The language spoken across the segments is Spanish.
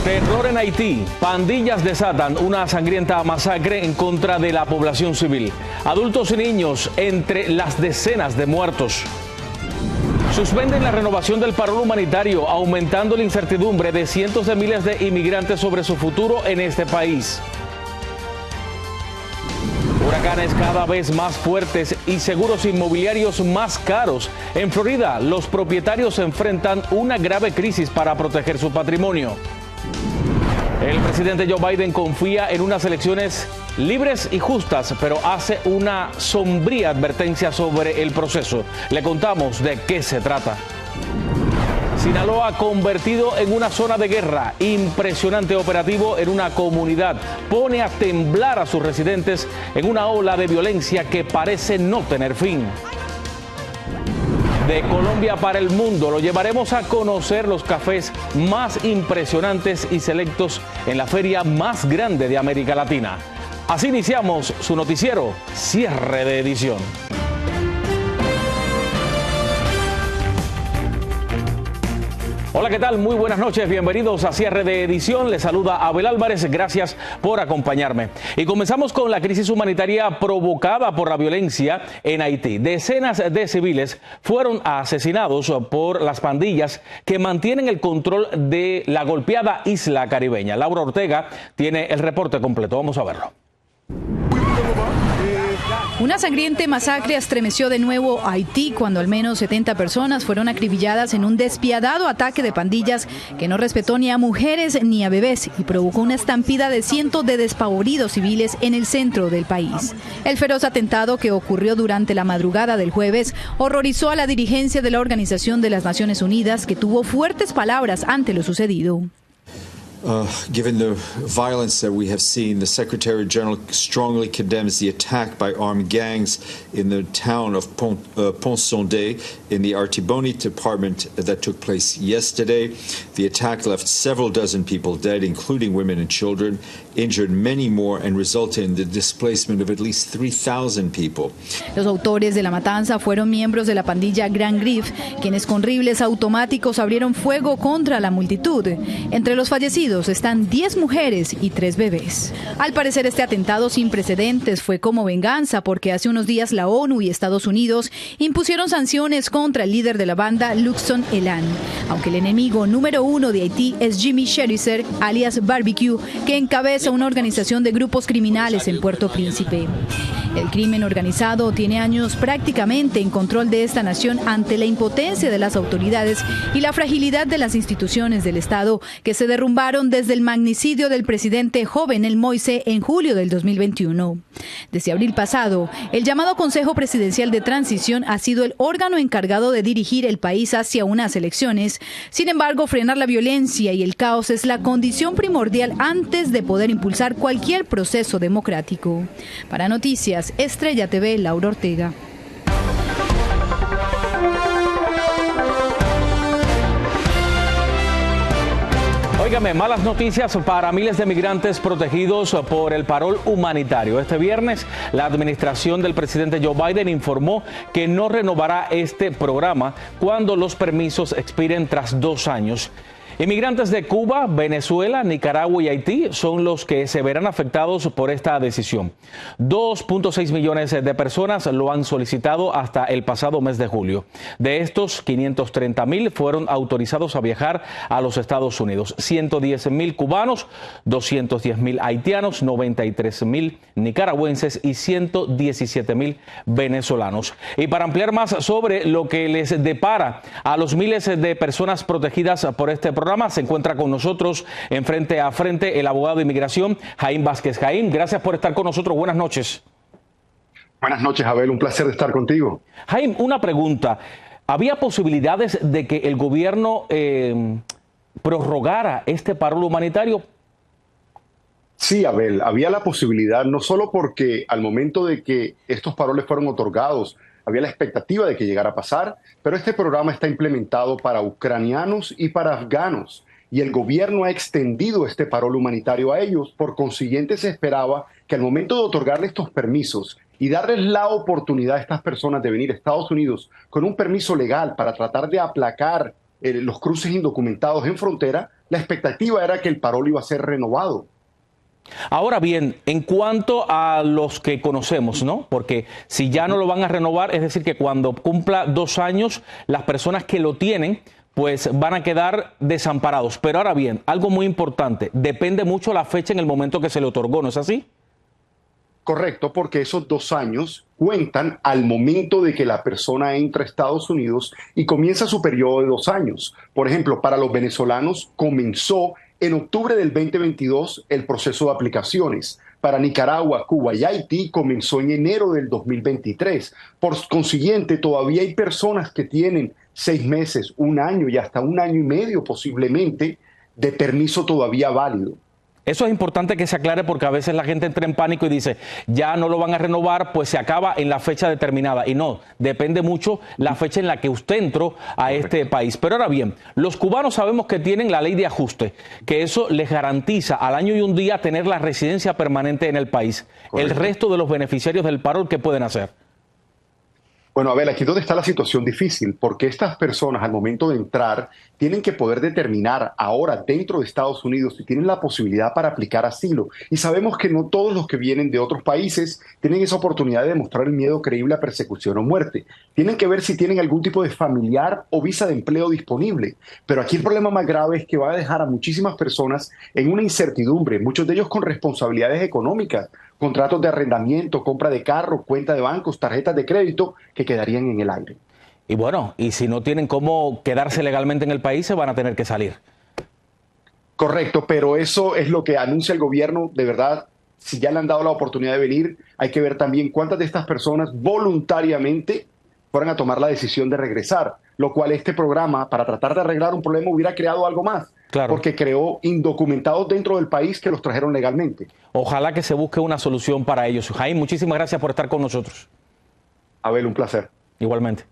Terror en Haití. Pandillas desatan una sangrienta masacre en contra de la población civil. Adultos y niños entre las decenas de muertos. Suspenden la renovación del paro humanitario, aumentando la incertidumbre de cientos de miles de inmigrantes sobre su futuro en este país. Huracanes cada vez más fuertes y seguros inmobiliarios más caros. En Florida, los propietarios enfrentan una grave crisis para proteger su patrimonio. El presidente Joe Biden confía en unas elecciones libres y justas, pero hace una sombría advertencia sobre el proceso. Le contamos de qué se trata. Sinaloa convertido en una zona de guerra. Impresionante operativo en una comunidad. Pone a temblar a sus residentes en una ola de violencia que parece no tener fin. De Colombia para el mundo, lo llevaremos a conocer los cafés más impresionantes y selectos en la feria más grande de América Latina. Así iniciamos su noticiero, Cierre de Edición. Hola, ¿qué tal? Muy buenas noches, bienvenidos a Cierre de Edición. Les saluda Abel Álvarez, gracias por acompañarme. Y comenzamos con la crisis humanitaria provocada por la violencia en Haití. Decenas de civiles fueron asesinados por las pandillas que mantienen el control de la golpeada isla caribeña. Laura Ortega tiene el reporte completo, vamos a verlo. Una sangrienta masacre estremeció de nuevo a Haití cuando al menos 70 personas fueron acribilladas en un despiadado ataque de pandillas que no respetó ni a mujeres ni a bebés y provocó una estampida de cientos de despavoridos civiles en el centro del país. El feroz atentado que ocurrió durante la madrugada del jueves horrorizó a la dirigencia de la Organización de las Naciones Unidas, que tuvo fuertes palabras ante lo sucedido. Given the violence that we have seen, the Secretary General strongly condemns the attack by armed gangs in the town of Pont-Sondé in the Artibonite department that took place yesterday. The attack left several dozen people dead, including women and children, injured many more, and resulted in the displacement of at least 3,000 people. Los autores de la matanza fueron miembros de la pandilla Grand Grif, quienes con rifles automáticos abrieron fuego contra la multitud. Entre los fallecidos están 10 mujeres y 3 bebés. Al parecer, este atentado sin precedentes fue como venganza porque hace unos días la ONU y Estados Unidos impusieron sanciones contra el líder de la banda, Luxon Elan, aunque el enemigo número 1 de Haití es Jimmy Cheriser, alias Barbecue, que encabeza una organización de grupos criminales en Puerto Príncipe. El crimen organizado tiene años prácticamente en control de esta nación ante la impotencia de las autoridades y la fragilidad de las instituciones del Estado que se derrumbaron desde el magnicidio del presidente Jovenel Moïse en julio del 2021. Desde abril pasado, el llamado Consejo Presidencial de Transición ha sido el órgano encargado de dirigir el país hacia unas elecciones. Sin embargo, frenar la violencia y el caos es la condición primordial antes de poder impulsar cualquier proceso democrático. Para Noticias Estrella TV, Laura Ortega. Óigame, malas noticias para miles de migrantes protegidos por el parol humanitario. Este viernes, la administración del presidente Joe Biden informó que no renovará este programa cuando los permisos expiren tras 2 años. Inmigrantes de Cuba, Venezuela, Nicaragua y Haití son los que se verán afectados por esta decisión. 2.6 millones de personas lo han solicitado hasta el pasado mes de julio. De estos, 530,000 fueron autorizados a viajar a los Estados Unidos. 110,000 cubanos, 210,000 haitianos, 93,000 nicaragüenses y 117,000 venezolanos. Y para ampliar más sobre lo que les depara a los miles de personas protegidas por este programa, se encuentra con nosotros en Frente a Frente el abogado de inmigración Jaime Vázquez. Jaime, gracias por estar con nosotros. Buenas noches. Buenas noches, Abel. Un placer estar contigo. Jaime, una pregunta. ¿Había posibilidades de que el gobierno prorrogara este paro humanitario? Sí, Abel. Había la posibilidad, no solo porque al momento de que estos paroles fueron otorgados, había la expectativa de que llegara a pasar, pero este programa está implementado para ucranianos y para afganos, y el gobierno ha extendido este parol humanitario a ellos. Por consiguiente, se esperaba que al momento de otorgarle estos permisos y darles la oportunidad a estas personas de venir a Estados Unidos con un permiso legal para tratar de aplacar los cruces indocumentados en frontera, la expectativa era que el parol iba a ser renovado. Ahora bien, en cuanto a los que conocemos, ¿no? Porque si ya no lo van a renovar, es decir, que cuando cumpla 2 años, las personas que lo tienen, pues van a quedar desamparados. Pero ahora bien, algo muy importante, depende mucho la fecha en el momento que se le otorgó, ¿no es así? Correcto, porque esos 2 años cuentan al momento de que la persona entra a Estados Unidos y comienza su periodo de 2 años. Por ejemplo, para los venezolanos comenzó en octubre del 2022 el proceso de aplicaciones. Para Nicaragua, Cuba y Haití comenzó en enero del 2023. Por consiguiente, todavía hay personas que tienen 6 meses, 1 año y hasta 1 año y medio posiblemente de permiso todavía válido. Eso es importante que se aclare porque a veces la gente entra en pánico y dice, ya no lo van a renovar, pues se acaba en la fecha determinada. Y no, depende mucho la fecha en la que usted entró a este país. Pero ahora bien, los cubanos sabemos que tienen la ley de ajuste, que eso les garantiza al año y un día tener la residencia permanente en el país. Correcto. El resto de los beneficiarios del parol, ¿qué pueden hacer? Bueno, a ver, aquí es donde está la situación difícil, porque estas personas al momento de entrar tienen que poder determinar ahora dentro de Estados Unidos si tienen la posibilidad para aplicar asilo. Y sabemos que no todos los que vienen de otros países tienen esa oportunidad de demostrar el miedo creíble a persecución o muerte. Tienen que ver si tienen algún tipo de familiar o visa de empleo disponible. Pero aquí el problema más grave es que va a dejar a muchísimas personas en una incertidumbre, muchos de ellos con responsabilidades económicas, contratos de arrendamiento, compra de carro, cuenta de bancos, tarjetas de crédito que quedarían en el aire. Y bueno, y si no tienen cómo quedarse legalmente en el país, se van a tener que salir. Correcto, pero eso es lo que anuncia el gobierno. De verdad, si ya le han dado la oportunidad de venir, hay que ver también cuántas de estas personas voluntariamente fueran a tomar la decisión de regresar, lo cual este programa, para tratar de arreglar un problema, hubiera creado algo más. Claro. Porque creó indocumentados dentro del país que los trajeron legalmente. Ojalá que se busque una solución para ellos. Jaime, muchísimas gracias por estar con nosotros. Abel, un placer. Igualmente.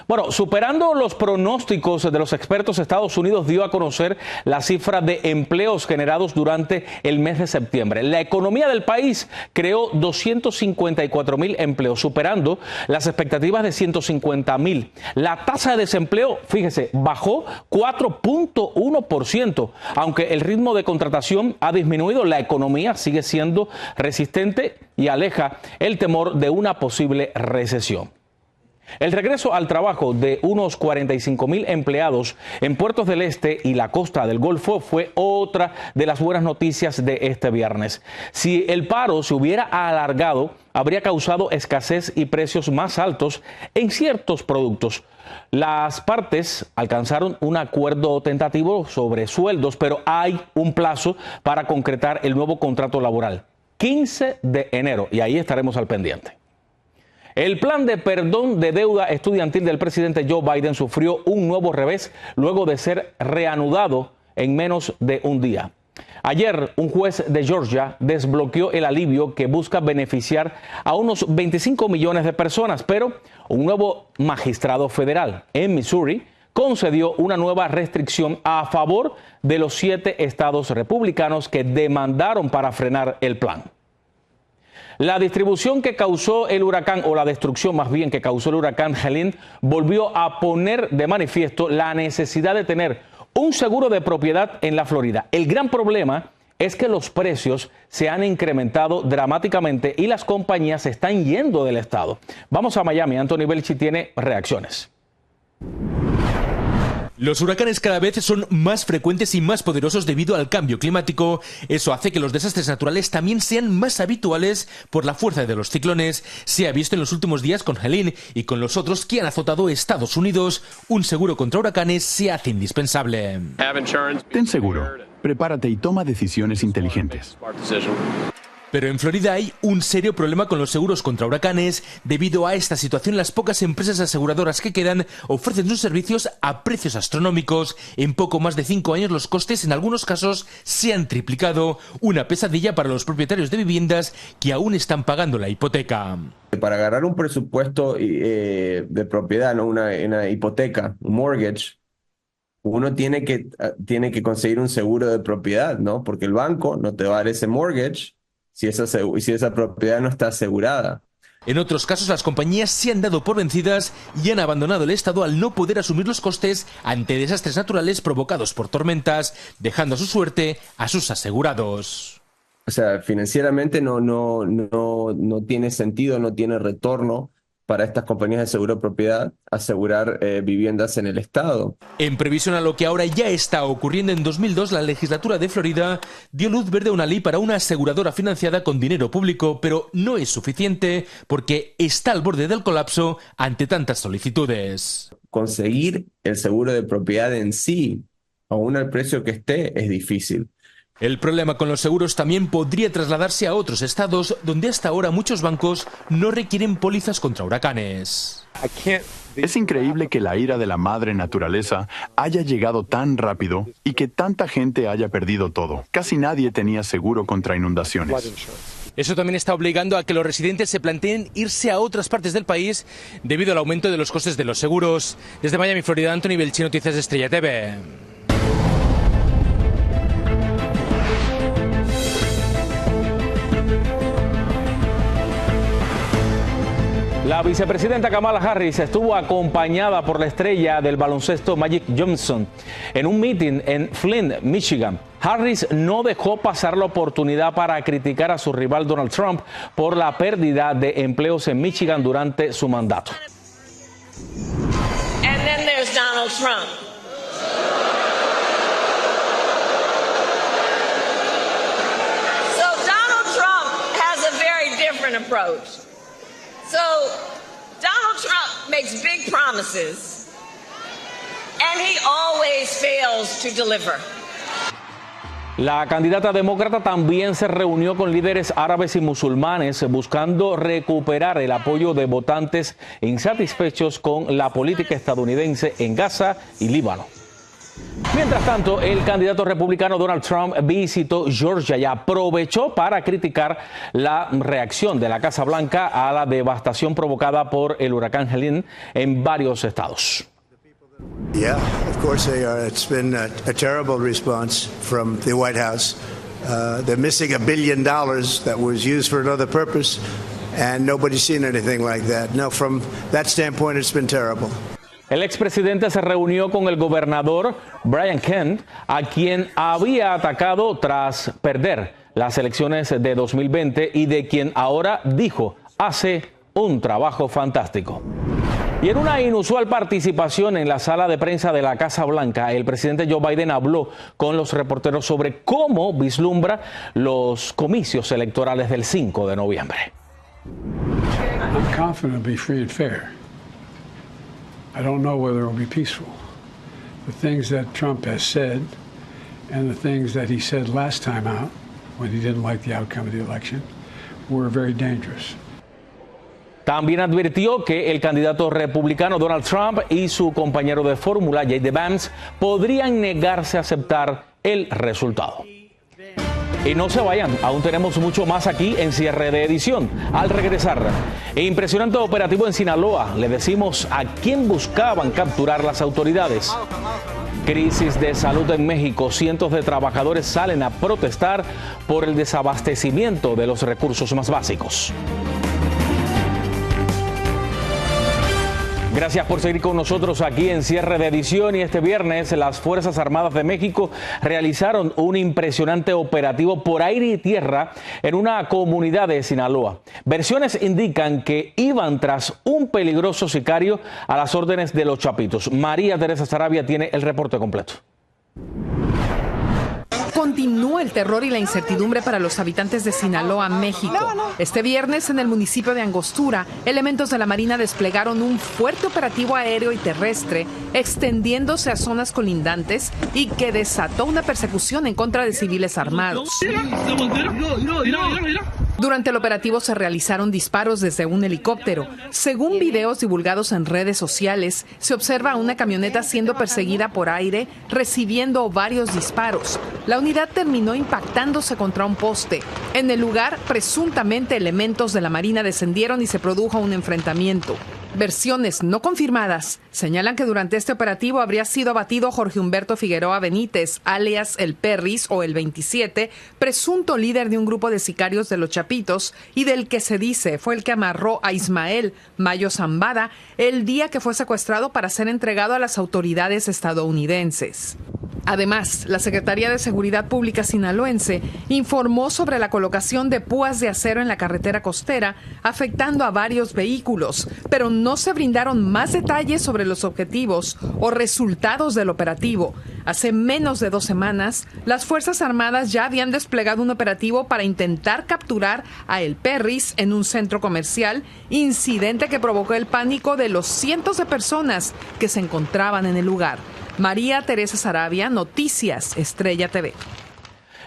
Bueno, superando los pronósticos de los expertos, Estados Unidos dio a conocer la cifra de empleos generados durante el mes de septiembre. La economía del país creó 254,000 empleos, superando las expectativas de 150,000. La tasa de desempleo, fíjese, bajó 4.1%. Aunque el ritmo de contratación ha disminuido, la economía sigue siendo resistente y aleja el temor de una posible recesión. El regreso al trabajo de unos 45,000 empleados en puertos del este y la costa del Golfo fue otra de las buenas noticias de este viernes. Si el paro se hubiera alargado, habría causado escasez y precios más altos en ciertos productos. Las partes alcanzaron un acuerdo tentativo sobre sueldos, pero hay un plazo para concretar el nuevo contrato laboral, 15 de enero, y ahí estaremos al pendiente. El plan de perdón de deuda estudiantil del presidente Joe Biden sufrió un nuevo revés luego de ser reanudado en menos de un día. Ayer, un juez de Georgia desbloqueó el alivio que busca beneficiar a unos 25 millones de personas, pero un nuevo magistrado federal en Missouri concedió una nueva restricción a favor de los 7 estados republicanos que demandaron para frenar el plan. La distribución que causó el huracán, o la destrucción más bien que causó el huracán Helene, volvió a poner de manifiesto la necesidad de tener un seguro de propiedad en la Florida. El gran problema es que los precios se han incrementado dramáticamente y las compañías se están yendo del estado. Vamos a Miami, Anthony Belchi tiene reacciones. Los huracanes cada vez son más frecuentes y más poderosos debido al cambio climático. Eso hace que los desastres naturales también sean más habituales por la fuerza de los ciclones. Se ha visto en los últimos días con Helene y con los otros que han azotado Estados Unidos. Un seguro contra huracanes se hace indispensable. Ten seguro, prepárate y toma decisiones inteligentes. Pero en Florida hay un serio problema con los seguros contra huracanes. Debido a esta situación, las pocas empresas aseguradoras que quedan ofrecen sus servicios a precios astronómicos. En poco más de 5 años los costes en algunos casos se han triplicado. Una pesadilla para los propietarios de viviendas que aún están pagando la hipoteca. Para agarrar un presupuesto de propiedad, ¿no? una hipoteca, un mortgage, uno tiene que conseguir un seguro de propiedad, ¿no? Porque el banco no te va a dar ese mortgage si esa propiedad no está asegurada. En otros casos, las compañías se han dado por vencidas y han abandonado el Estado al no poder asumir los costes ante desastres naturales provocados por tormentas, dejando a su suerte a sus asegurados. O sea, financieramente no tiene sentido, no tiene retorno para estas compañías de seguro de propiedad asegurar viviendas en el Estado. En previsión a lo que ahora ya está ocurriendo, en 2002 la legislatura de Florida dio luz verde a una ley para una aseguradora financiada con dinero público, pero no es suficiente porque está al borde del colapso ante tantas solicitudes. Conseguir el seguro de propiedad en sí, aún al precio que esté, es difícil. El problema con los seguros también podría trasladarse a otros estados donde hasta ahora muchos bancos no requieren pólizas contra huracanes. Es increíble que la ira de la madre naturaleza haya llegado tan rápido y que tanta gente haya perdido todo. Casi nadie tenía seguro contra inundaciones. Eso también está obligando a que los residentes se planteen irse a otras partes del país debido al aumento de los costes de los seguros. Desde Miami, Florida, Anthony Belchi, Noticias de Estrella TV. La vicepresidenta Kamala Harris estuvo acompañada por la estrella del baloncesto Magic Johnson en un meeting en Flint, Michigan. Harris no dejó pasar la oportunidad para criticar a su rival Donald Trump por la pérdida de empleos en Michigan durante su mandato. And then there's Donald Trump. So Donald Trump has a very different approach. So, Donald Trump makes big promises, and he always fails to deliver. La candidata demócrata también se reunió con líderes árabes y musulmanes buscando recuperar el apoyo de votantes insatisfechos con la política estadounidense en Gaza y Líbano. Mientras tanto, el candidato republicano Donald Trump visitó Georgia y aprovechó para criticar la reacción de la Casa Blanca a la devastación provocada por el huracán Helene en varios estados. Yeah, of course they are. It's been a terrible response from the White House. They're missing $1 billion that was used for another purpose, and nobody's seen anything like that. No, from that standpoint, it's been terrible. El expresidente se reunió con el gobernador Brian Kemp, a quien había atacado tras perder las elecciones de 2020 y de quien ahora dijo hace un trabajo fantástico. Y en una inusual participación en la sala de prensa de la Casa Blanca, el presidente Joe Biden habló con los reporteros sobre cómo vislumbra los comicios electorales del 5 de noviembre. I'm confident it'll be free and fair. I don't know whether it will be peaceful. The things that Trump has said and the things that he said last time out when he didn't like the outcome of the election were very dangerous. También advirtió que el candidato republicano Donald Trump y su compañero de fórmula, J.D. Vance, podrían negarse a aceptar el resultado. Y no se vayan, aún tenemos mucho más aquí en Cierre de Edición. Al regresar, impresionante operativo en Sinaloa. Le decimos a quién buscaban capturar las autoridades. Crisis de salud en México. Cientos de trabajadores salen a protestar por el desabastecimiento de los recursos más básicos. Gracias por seguir con nosotros aquí en Cierre de Edición. Y este viernes las Fuerzas Armadas de México realizaron un impresionante operativo por aire y tierra en una comunidad de Sinaloa. Versiones indican que iban tras un peligroso sicario a las órdenes de los Chapitos. María Teresa Sarabia tiene el reporte completo. Continúa el terror y la incertidumbre para los habitantes de Sinaloa, México. Este viernes, en el municipio de Angostura, elementos de la Marina desplegaron un fuerte operativo aéreo y terrestre, extendiéndose a zonas colindantes y que desató una persecución en contra de civiles armados. Durante el operativo se realizaron disparos desde un helicóptero. Según videos divulgados en redes sociales, se observa a una camioneta siendo perseguida por aire, recibiendo varios disparos. La unidad terminó impactándose contra un poste. En el lugar, presuntamente elementos de la Marina descendieron y se produjo un enfrentamiento. Versiones no confirmadas señalan que durante este operativo habría sido abatido Jorge Humberto Figueroa Benítez, alias El Perris o El 27, presunto líder de un grupo de sicarios de Los Chapitos y del que se dice fue el que amarró a Ismael Mayo Zambada el día que fue secuestrado para ser entregado a las autoridades estadounidenses. Además, la Secretaría de Seguridad Pública sinaloense informó sobre la colocación de púas de acero en la carretera costera, afectando a varios vehículos, pero no se brindaron más detalles sobre los objetivos o resultados del operativo. Hace menos de 2 semanas, las Fuerzas Armadas ya habían desplegado un operativo para intentar capturar a El Perris en un centro comercial, incidente que provocó el pánico de los cientos de personas que se encontraban en el lugar. María Teresa Sarabia, Noticias Estrella TV.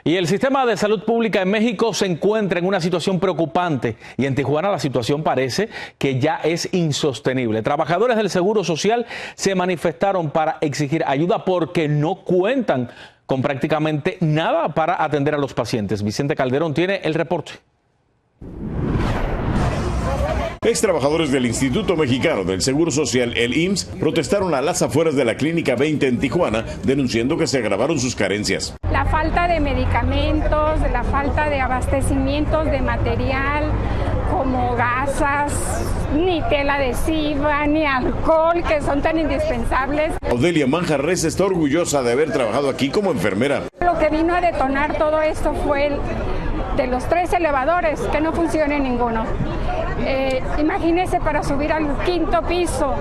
Y el sistema de salud pública en México se encuentra en una situación preocupante y en Tijuana la situación parece que ya es insostenible. Trabajadores del Seguro Social se manifestaron para exigir ayuda porque no cuentan con prácticamente nada para atender a los pacientes. Vicente Calderón tiene el reporte. Ex trabajadores del Instituto Mexicano del Seguro Social, el IMSS, protestaron a las afueras de la Clínica 20 en Tijuana, denunciando que se agravaron sus carencias. La falta de medicamentos, la falta de abastecimientos de material, como gasas, ni tela adhesiva, ni alcohol, que son tan indispensables. Odelia Manjarres está orgullosa de haber trabajado aquí como enfermera. Lo que vino a detonar todo esto fue de los 3 elevadores, que no funciona ninguno. Imagínese para subir al 5º piso,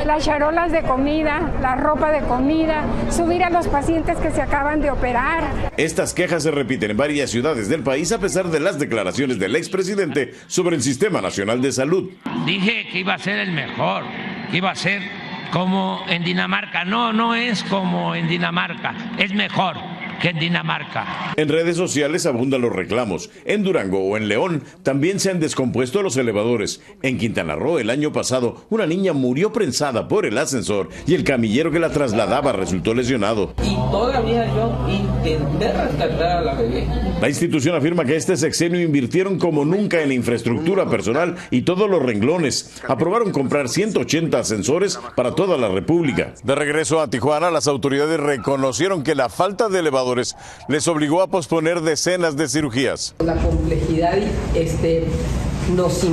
las charolas de comida, la ropa de comida, subir a los pacientes que se acaban de operar. Estas quejas se repiten en varias ciudades del país a pesar de las declaraciones del expresidente sobre el Sistema Nacional de Salud. Dije que iba a ser el mejor, que iba a ser como en Dinamarca. No es como en Dinamarca, es mejor que en Dinamarca. En redes sociales abundan los reclamos. En Durango o en León también se han descompuesto los elevadores. En Quintana Roo el año pasado una niña murió prensada por el ascensor y el camillero que la trasladaba resultó lesionado. Y todavía yo intenté rescatar a la bebé. La institución afirma que este sexenio invirtieron como nunca en infraestructura personal y todos los renglones. Aprobaron comprar 180 ascensores para toda la República. De regreso a Tijuana, las autoridades reconocieron que la falta de elevadores les obligó a posponer decenas de cirugías. La complejidad nos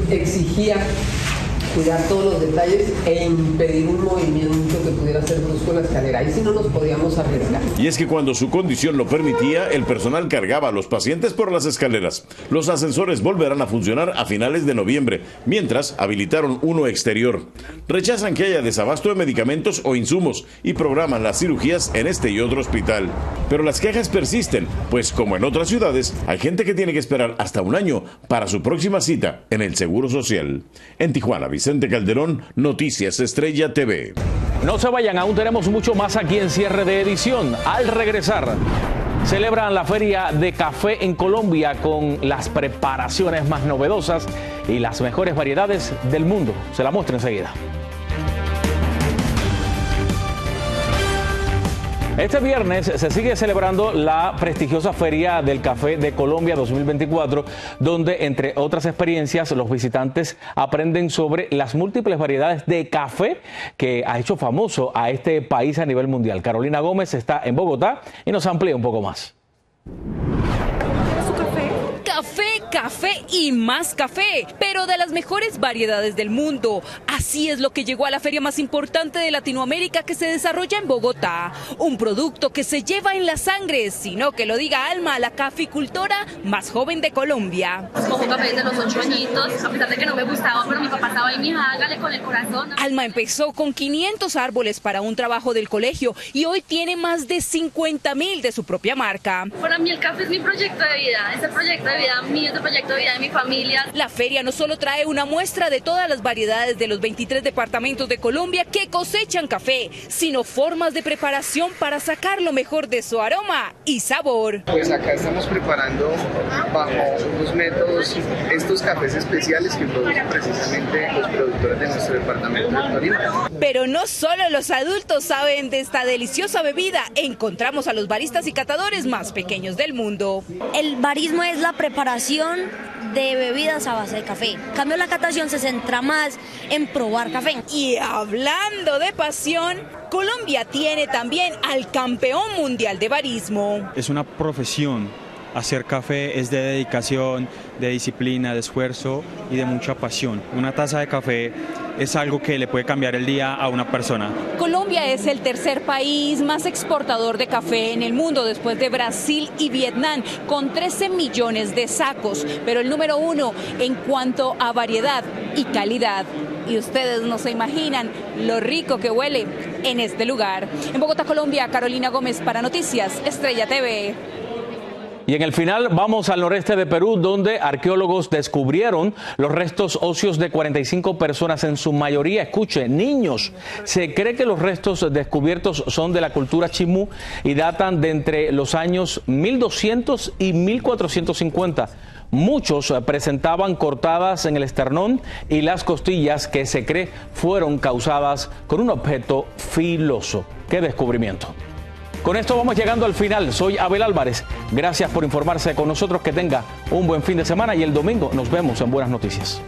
exigía cuidar todos los detalles e impedir un movimiento que pudiera ser brusco en la escalera. Ahí sí no nos podíamos arriesgar. Y es que cuando su condición lo permitía, el personal cargaba a los pacientes por las escaleras. Los ascensores volverán a funcionar a finales de noviembre, mientras habilitaron uno exterior. Rechazan que haya desabasto de medicamentos o insumos y programan las cirugías en este y otro hospital. Pero las quejas persisten, pues como en otras ciudades, hay gente que tiene que esperar hasta 1 año para su próxima cita en el Seguro Social. En Tijuana, Vicente Calderón, Noticias Estrella TV. No se vayan, aún tenemos mucho más aquí en cierre de edición. Al regresar, celebran la Feria de Café en Colombia con las preparaciones más novedosas y las mejores variedades del mundo. Se la muestro enseguida. Este viernes se sigue celebrando la prestigiosa Feria del Café de Colombia 2024, donde, entre otras experiencias, los visitantes aprenden sobre las múltiples variedades de café que ha hecho famoso a este país a nivel mundial. Carolina Gómez está en Bogotá y nos amplía un poco más. Café y más café, pero de las mejores variedades del mundo. Así es lo que llegó a la feria más importante de Latinoamérica que se desarrolla en Bogotá. Un producto que se lleva en la sangre, sino que lo diga Alma, la caficultora más joven de Colombia. Cojo café desde los 8 añitos, a pesar de que no me gustaba, pero mi papá estaba ahí, mija, hágale con el corazón. Alma empezó con 500 árboles para un trabajo del colegio y hoy tiene más de 50,000 de su propia marca. Para mí el café es mi proyecto de vida, es el proyecto de vida mío, es el proyecto de vida de mi familia. La feria no solo trae una muestra de todas las variedades de los 23 departamentos de Colombia que cosechan café, sino formas de preparación para sacar lo mejor de su aroma y sabor. Pues acá estamos preparando bajo unos métodos estos cafés especiales que producen precisamente los productores de nuestro departamento de Tolima. Pero no solo los adultos saben de esta deliciosa bebida, encontramos a los baristas y catadores más pequeños del mundo. El barismo es la preparación preparación de bebidas a base de café. En cambio, la catación se centra más en probar café. Y hablando de pasión, Colombia tiene también al campeón mundial de barismo. Es una profesión. Hacer café es de dedicación, de disciplina, de esfuerzo y de mucha pasión. Una taza de café es algo que le puede cambiar el día a una persona. Colombia es el tercer país más exportador de café en el mundo después de Brasil y Vietnam, con 13 millones de sacos, pero el número 1 en cuanto a variedad y calidad. Y ustedes no se imaginan lo rico que huele en este lugar. En Bogotá, Colombia, Carolina Gómez para Noticias Estrella TV. Y en el final vamos al noreste de Perú, donde arqueólogos descubrieron los restos óseos de 45 personas, en su mayoría, escuche, niños. Se cree que los restos descubiertos son de la cultura chimú y datan de entre los años 1200 y 1450. Muchos presentaban cortadas en el esternón y las costillas que se cree fueron causadas con un objeto filoso. ¡Qué descubrimiento! Con esto vamos llegando al final. Soy Abel Álvarez. Gracias por informarse con nosotros. Que tenga un buen fin de semana y el domingo nos vemos en Buenas Noticias.